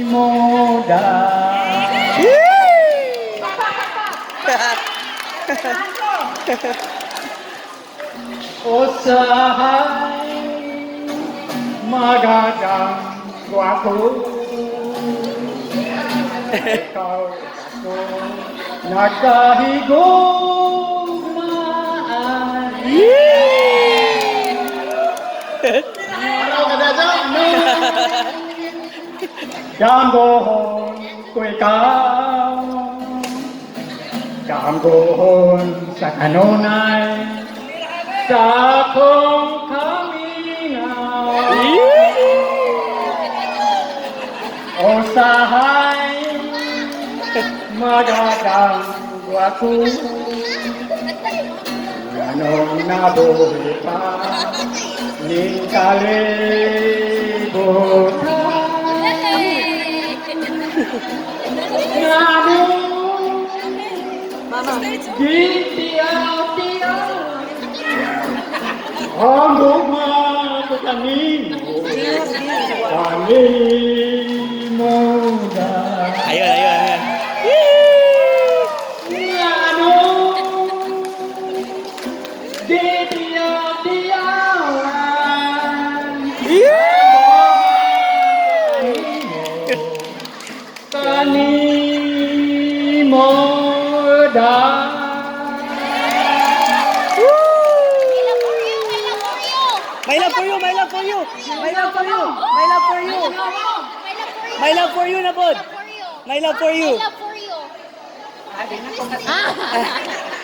moda. Usahay magandang gwapo. Ikaw ako nagkahigugmaan. Ano ka na dyan? Gambohon ko ikaw, gambohon sa kanunay, sa akong kaminaw. Usahay magandang gwapo, anong nabuhi pa ning kalibutan. Ngano gitiyaw-tiyaw hanggang matutanino kalimuda. Ayun. Ngano gitiyaw-tiyawan kanimoda. My love for you, my love for you. My love for you. My love for you. My love for you na pod. My love for you. I love for you.